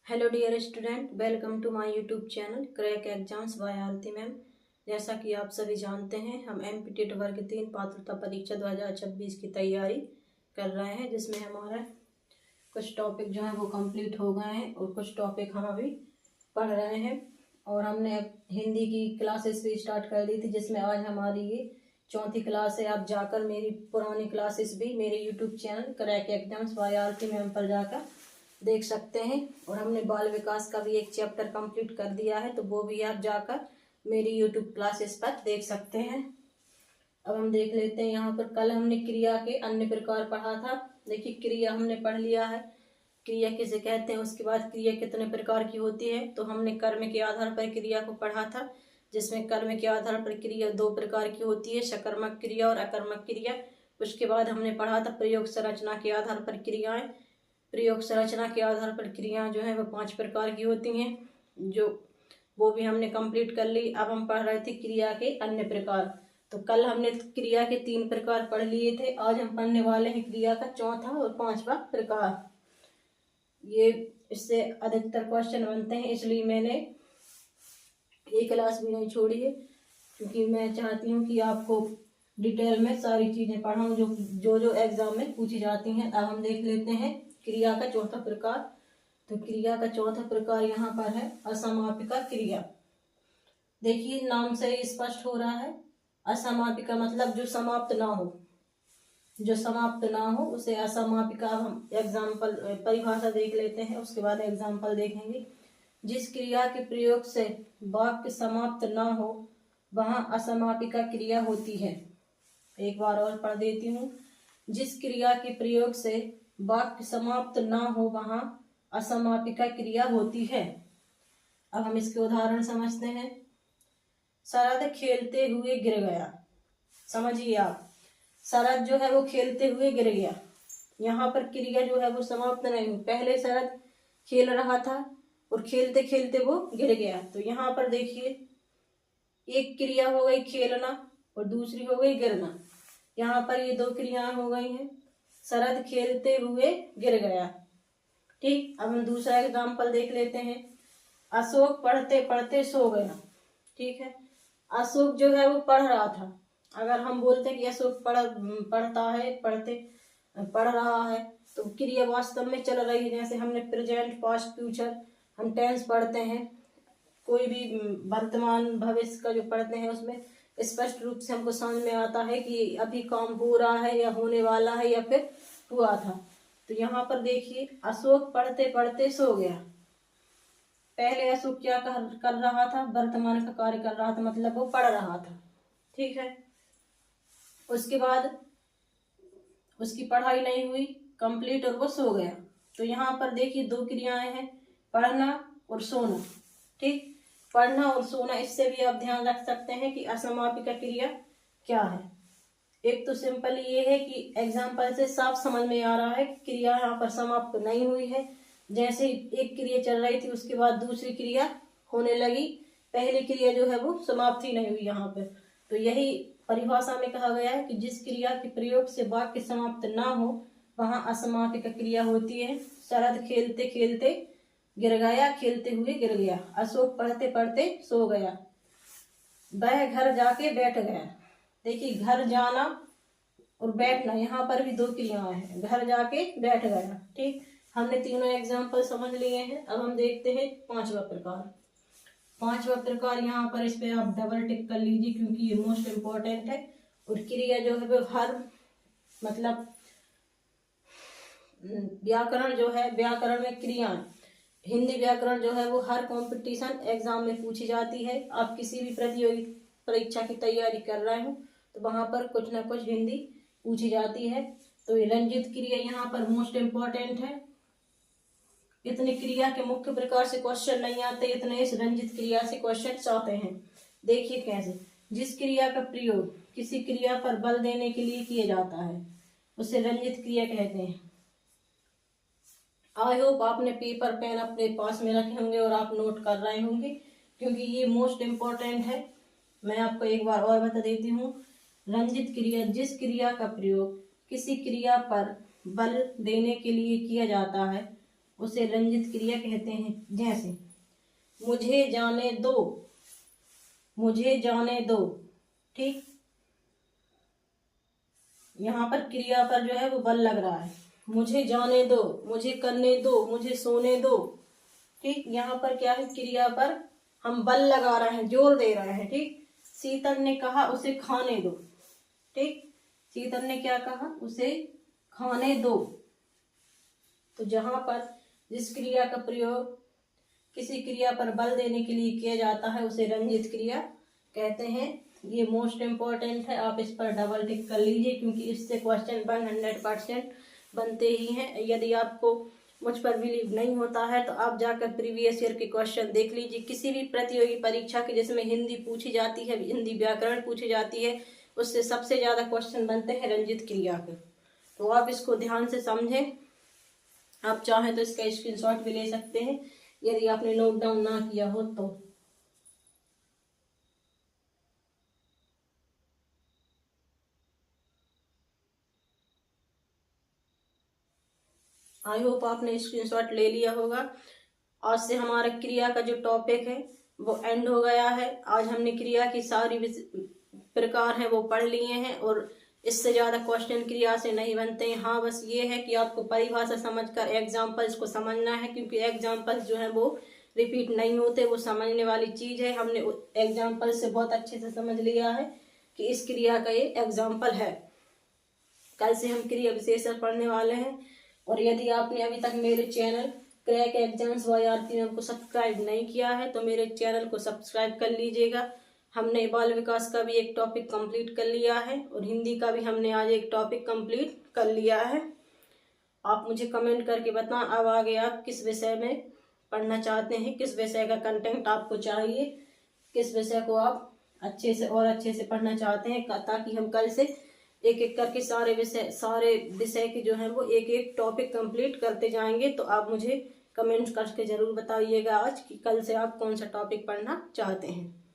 Hello dear student, welcome to my YouTube channel crack exams by Aarti ma'am. जैसा कि आप सभी जानते हैं, हम एमपीटेट वर्ग 3 पात्रता परीक्षा 2026 की तैयारी कर रहे हैं, जिसमें हमारा कुछ टॉपिक जो है वो कंप्लीट हो गए हैं और कुछ टॉपिक हम अभी पढ़ रहे हैं। और हमने हिंदी की क्लासेस भी स्टार्ट कर दी थी, जिसमें आज हमारी ये चौथी क्लास है। आप जाकर मेरी पुरानी क्लासेस भी मेरे YouTube channel crack exams by Aarti ma'am पर जाकर देख सकते हैं। और हमने बाल विकास का भी एक चैप्टर कंप्लीट कर दिया है, तो वो भी आप जाकर मेरी यूट्यूब क्लासेस पर देख सकते हैं। अब हम देख लेते हैं। यहाँ पर कल हमने क्रिया के अन्य प्रकार पढ़ा था। देखिए, क्रिया हमने पढ़ लिया है, क्रिया किसे कहते हैं। उसके बाद क्रिया कितने प्रकार की होती है, तो हमने कर्म के आधार पर क्रिया को पढ़ा था, जिसमें कर्म के आधार पर क्रिया 2 प्रकार की होती है, सकर्मक क्रिया और अकर्मक क्रिया। उसके बाद हमने पढ़ा था प्रयोग संरचना के आधार पर क्रियाएं। प्रयोग संरचना के आधार पर क्रियाएं जो है वो 5 प्रकार की होती हैं, जो वो भी हमने कंप्लीट कर ली। अब हम पढ़ रहे थे क्रिया के अन्य प्रकार। तो कल हमने क्रिया के 3 प्रकार पढ़ लिए थे, आज हम पढ़ने वाले हैं क्रिया का चौथा और 5वां प्रकार। ये इससे अधिकतर क्वेश्चन बनते हैं, इसलिए मैंने एक क्लास भी नहीं छोड़ी है, क्योंकि मैं चाहती हूँ कि आपको डिटेल में सारी चीजें पढ़ाऊँ जो एग्जाम में पूछी जाती हैं। अब हम देख लेते हैं क्रिया का चौथा प्रकार। तो क्रिया का चौथा प्रकार यहाँ पर है असमापिका क्रिया। देखिए, नाम से ही स्पष्ट हो रहा है, असमापिका मतलब जो समाप्त ना हो, जो समाप्त ना हो उसे असमापिका। हम एग्जाम्पल परिभाषा देख लेते हैं, उसके बाद एग्जाम्पल देखेंगे। जिस क्रिया के प्रयोग से वाक्य समाप्त ना हो वहां असमापिका क्रिया होती है। एक बार और पढ़ देती हूँ। जिस क्रिया के प्रयोग से वाक्य समाप्त ना हो वहां असमापिका क्रिया होती है। अब हम इसके उदाहरण समझते हैं। शरद खेलते हुए गिर गया। समझिए आप, शरद जो है वो खेलते हुए गिर गया। यहाँ पर क्रिया जो है वो समाप्त नहीं हुई। पहले शरद खेल रहा था और खेलते खेलते वो गिर गया। तो यहाँ पर देखिए, एक क्रिया हो गई खेलना और दूसरी हो गई गिरना। यहाँ पर ये 2 क्रियाएं हो गई हैं। शरद खेलते हुए गिर गया। ठीक, अब हम दूसरा एग्जाम्पल देख लेते हैं। अशोक पढ़ते पढ़ते सो गया। ठीक है, अशोक जो है वो पढ़ रहा था। अगर हम बोलते हैं कि अशोक पढ़ता है, पढ़ रहा है, तो क्रिया वास्तव में चल रही है। जैसे हमने प्रेजेंट, पास्ट, फ्यूचर हम टेंस पढ़ते हैं, कोई भी वर्तमान भविष्य का जो पढ़ते हैं उसमें स्पष्ट रूप से हमको समझ में आता है कि अभी काम हो रहा है या होने वाला है या फिर हुआ था। तो यहाँ पर देखिए, अशोक पढ़ते पढ़ते सो गया। पहले अशोक क्या कर रहा था, वर्तमान का कार्य कर रहा था, मतलब वो पढ़ रहा था। ठीक है, उसके बाद उसकी पढ़ाई नहीं हुई कंप्लीट और वो सो गया। तो यहाँ पर देखिए 2 क्रियाएं हैं, पढ़ना और सोना। ठीक, पढ़ना और सोना, इससे भी आप ध्यान रख सकते हैं कि असमापिका क्रिया क्या है। एक तो सिंपल ये है कि एग्जाम्पल से साफ समझ में आ रहा है कि क्रिया यहाँ पर समाप्त नहीं हुई है। जैसे एक क्रिया चल रही थी, उसके बाद दूसरी क्रिया होने लगी, पहली क्रिया जो है वो समाप्त ही नहीं हुई यहाँ पर। तो यही परिभाषा में कहा गया है कि जिस क्रिया के प्रयोग से वाक्य समाप्त ना हो वहां असमापिका क्रिया होती है। शरद खेलते खेलते गिर गया, खेलते हुए गिर गया। अशोक पढ़ते पढ़ते सो गया। वह घर जाके बैठ गया। देखिए, घर जाना और बैठना, यहाँ पर भी 2 क्रियाएं हैं, घर जाके बैठ गया। ठीक, हमने तीनों एग्जाम्पल समझ लिए हैं। अब हम देखते हैं 5वां प्रकार। 5वां प्रकार, यहाँ पर इस पे आप डबल टिक कर लीजिए, क्योंकि ये मोस्ट इम्पोर्टेंट है। और क्रिया जो है वो हर मतलब व्याकरण जो है, व्याकरण में क्रियाएं, हिंदी व्याकरण जो है वो हर कंपटीशन एग्जाम में पूछी जाती है। आप किसी भी प्रतियोगी परीक्षा की तैयारी कर रहे हो तो वहां पर कुछ ना कुछ हिंदी पूछी जाती है। तो ये रंजित क्रिया यहाँ पर मोस्ट इम्पोर्टेंट है। इतने क्रिया के मुख्य प्रकार से क्वेश्चन नहीं आते, इतने इस रंजित क्रिया से क्वेश्चन आते हैं। देखिए कैसे, जिस क्रिया का प्रयोग किसी क्रिया पर बल देने के लिए किया जाता है उसे रंजित क्रिया कहते हैं। आई होप आपने पेपर पेन अपने पास में रखे होंगे और आप नोट कर रहे होंगे, क्योंकि ये मोस्ट इम्पोर्टेंट है। मैं आपको एक बार और बता देती हूँ। रंजित क्रिया, जिस क्रिया का प्रयोग किसी क्रिया पर बल देने के लिए किया जाता है उसे रंजित क्रिया कहते हैं। जैसे मुझे जाने दो, मुझे जाने दो, ठीक। यहाँ पर क्रिया पर जो है वो बल लग रहा है। मुझे जाने दो, मुझे करने दो, मुझे सोने दो, ठीक। यहाँ पर क्या है, क्रिया पर हम बल लगा रहे हैं, जोर दे रहे हैं, ठीक। शीतल ने कहा उसे खाने दो, ठीक। शीतल ने क्या कहा, उसे खाने दो। तो जहां पर जिस क्रिया का प्रयोग किसी क्रिया पर बल देने के लिए किया जाता है उसे रंजित क्रिया कहते हैं। ये मोस्ट इम्पोर्टेंट है, आप इस पर डबल टिक कर लीजिए क्योंकि इससे क्वेश्चन 100% बनते ही हैं। यदि आपको मुझ पर बिलीव नहीं होता है तो आप जाकर प्रीवियस ईयर के क्वेश्चन देख लीजिए। किसी भी प्रतियोगी परीक्षा के जिसमें हिंदी पूछी जाती है, हिंदी व्याकरण पूछी जाती है, उससे सबसे ज़्यादा क्वेश्चन बनते हैं रंजित क्रिया के। तो आप इसको ध्यान से समझें। आप चाहें तो इसका स्क्रीनशॉट भी ले सकते हैं यदि आपने नोट डाउन ना किया हो तो। आई होप आपने स्क्रीनशॉट ले लिया होगा। आज से हमारा क्रिया का जो टॉपिक है वो एंड हो गया है। आज हमने क्रिया की सारी प्रकार है वो पढ़ लिए हैं और इससे ज़्यादा क्वेश्चन क्रिया से नहीं बनते हैं। हाँ, बस ये है कि आपको परिभाषा समझकर एग्जाम्पल्स को समझना है क्योंकि एग्जाम्पल्स जो है वो रिपीट नहीं होते, वो समझने वाली चीज़ है। हमने एग्जाम्पल से बहुत अच्छे से समझ लिया है कि इस क्रिया का ये एग्जाम्पल है। कल से हम क्रिया विशेषण पढ़ने वाले हैं। और यदि आपने अभी तक मेरे channel crack exams by Aarti ma'am को सब्सक्राइब नहीं किया है तो मेरे चैनल को सब्सक्राइब कर लीजिएगा। हमने बाल विकास का भी एक टॉपिक कंप्लीट कर लिया है और हिंदी का भी हमने आज एक टॉपिक कंप्लीट कर लिया है। आप मुझे कमेंट करके बताएं अब आगे आप किस विषय में पढ़ना चाहते हैं, किस विषय का कंटेंट आपको चाहिए, किस विषय को आप अच्छे से और अच्छे से पढ़ना चाहते हैं, ताकि हम कल से एक एक करके सारे विषय के जो है वो एक एक टॉपिक कंप्लीट करते जाएंगे। तो आप मुझे कमेंट करके जरूर बताइएगा आज कि कल से आप कौन सा टॉपिक पढ़ना चाहते हैं।